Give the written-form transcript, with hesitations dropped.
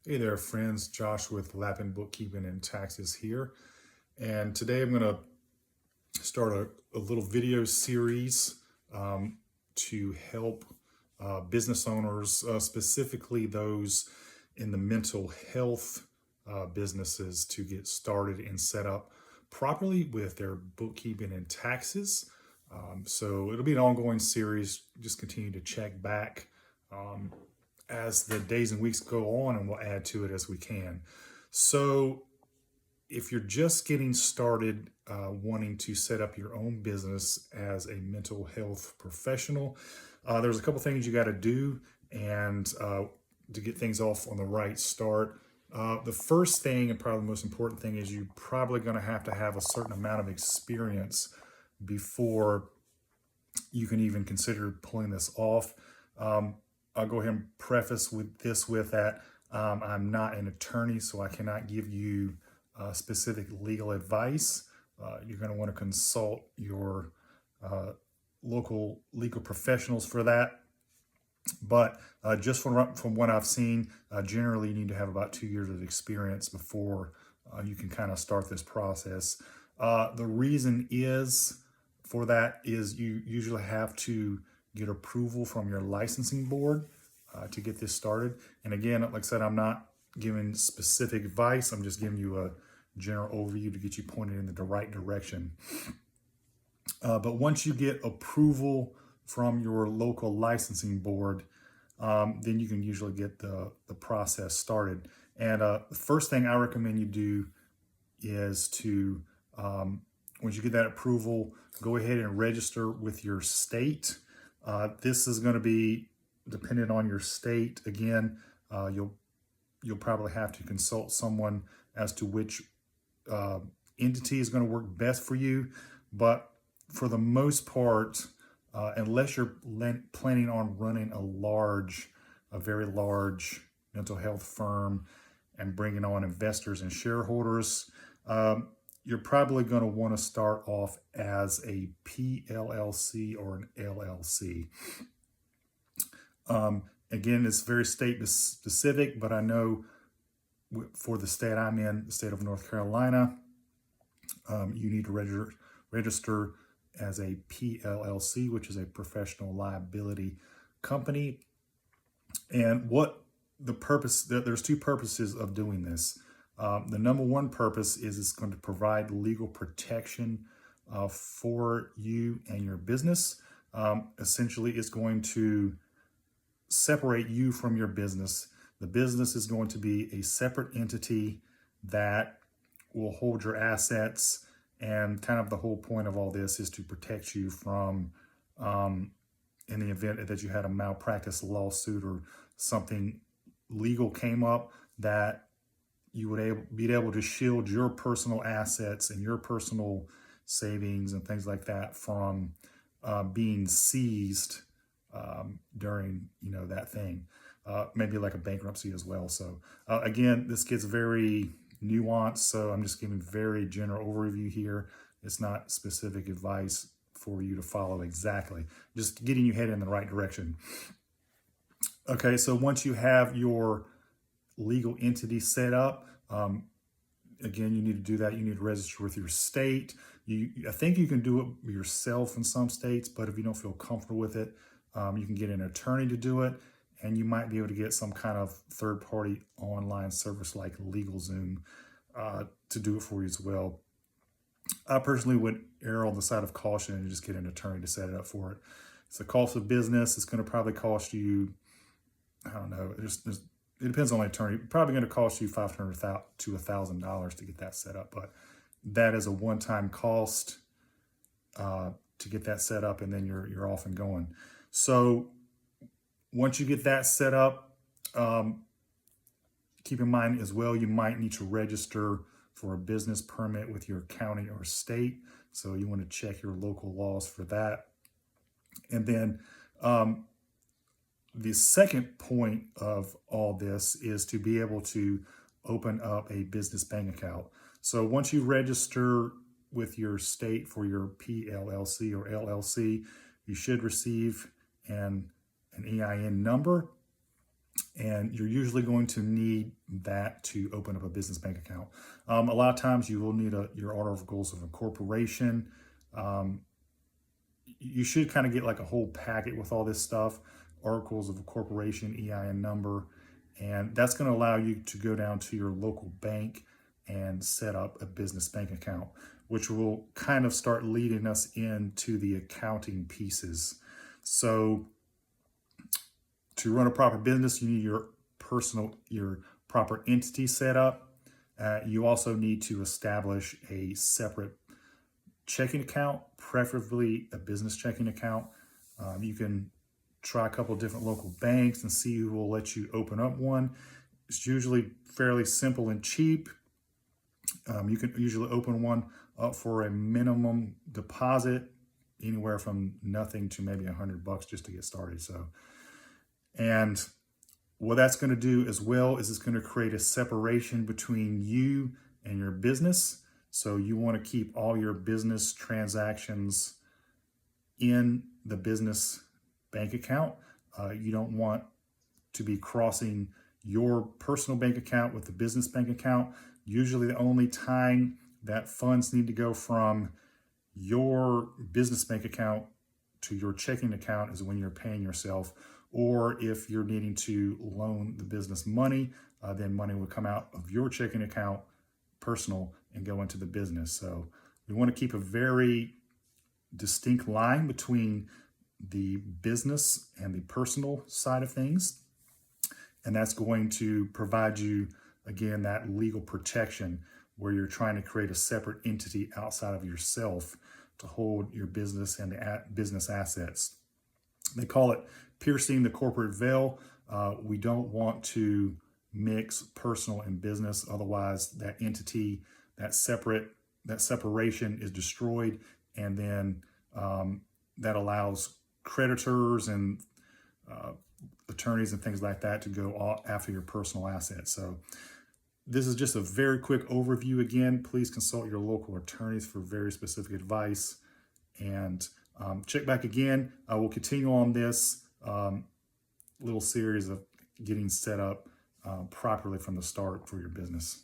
Hey there, friends. Josh with Lappin Bookkeeping and Taxes here. And today I'm going to start a little video series to help business owners, specifically those in the mental health businesses, to get started and set up properly with their bookkeeping and taxes. So it'll be an ongoing series. Just continue to check back as the days and weeks go on, and we'll add to it as we can. So, if you're just getting started wanting to set up your own business as a mental health professional, there's a couple things you got to do and to get things off on the right start. The first thing, and probably the most important thing, is you're probably going to have a certain amount of experience before you can even consider pulling this off. I'll go ahead and preface with that I'm not an attorney, so I cannot give you specific legal advice. You're going to want to consult your local legal professionals for that. But just from what I've seen, generally you need to have about 2 years of experience before you can kind of start this process. The reason is for that is you usually have to get approval from your licensing board to get this started. And again, like I said, I'm not giving specific advice. I'm just giving you a general overview to get you pointed in the right direction. But once you get approval from your local licensing board, then you can usually get the process started. And the first thing I recommend you do is to, once you get that approval, go ahead and register with your state. This is going to be dependent on your state. Again, you'll probably have to consult someone as to which entity is going to work best for you. But for the most part, unless you're planning on running a very large mental health firm and bringing on investors and shareholders, you're probably going to want to start off as a PLLC or an LLC. Again, it's very state specific, but I know for the state I'm in, the state of North Carolina, you need to register as a PLLC, which is a professional liability company. And what the purpose, there's two purposes of doing this. The number one purpose is it's going to provide legal protection for you and your business. Essentially, it's going to separate you from your business. The business is going to be a separate entity that will hold your assets, and kind of the whole point of all this is to protect you from, in the event that you had a malpractice lawsuit or something legal came up, that you would be able to shield your personal assets and your personal savings and things like that from being seized during that thing, maybe like a bankruptcy as well. So again, this gets very nuanced, so I'm just giving very general overview here. It's not specific advice for you to follow exactly, just getting you headed in the right direction. Okay, so once you have your legal entity set up, again, you need to do that. You need to register with your state. I think you can do it yourself in some states, but if you don't feel comfortable with it, you can get an attorney to do it, and you might be able to get some kind of third-party online service like LegalZoom to do it for you as well. I personally would err on the side of caution and just get an attorney to set it up for it. It's a cost of business. It's going to probably cost you, I don't know, it depends on the attorney. Probably going to cost you $500 to $1,000 to get that set up, but that is a one-time cost to get that set up, and then you're off and going. So once you get that set up, keep in mind as well, you might need to register for a business permit with your county or state. So you want to check your local laws for that. And then the second point of all this is to be able to open up a business bank account. So once you register with your state for your PLLC or LLC, you should receive an EIN number. And you're usually going to need that to open up a business bank account. A lot of times you will need your articles of incorporation. Um, you should kind of get like a whole packet with all this stuff, articles of incorporation, EIN number, and that's going to allow you to go down to your local bank and set up a business bank account, which will kind of start leading us into the accounting pieces. So to run a proper business, you need your proper entity set up. You also need to establish a separate checking account, preferably a business checking account. You can try a couple of different local banks and see who will let you open up one. It's usually fairly simple and cheap. You can usually open one up for a minimum deposit, anywhere from nothing to maybe $100 just to get started. And what that's going to do as well is it's going to create a separation between you and your business. So you want to keep all your business transactions in the business bank account. You don't want to be crossing your personal bank account with the business bank account. Usually the only time that funds need to go from your business bank account to your checking account is when you're paying yourself, or if you're needing to loan the business money, then money would come out of your checking account, personal, and go into the business. So we want to keep a very distinct line between the business and the personal side of things. And that's going to provide you, again, that legal protection where you're trying to create a separate entity outside of yourself to hold your business and the business assets. They call it piercing the corporate veil. We don't want to mix personal and business. Otherwise, that entity, that separation is destroyed. And then that allows creditors and attorneys and things like that to go after your personal assets. So this is just a very quick overview. Again, please consult your local attorneys for very specific advice. And check back again. We'll continue on this little series of getting set up properly from the start for your business.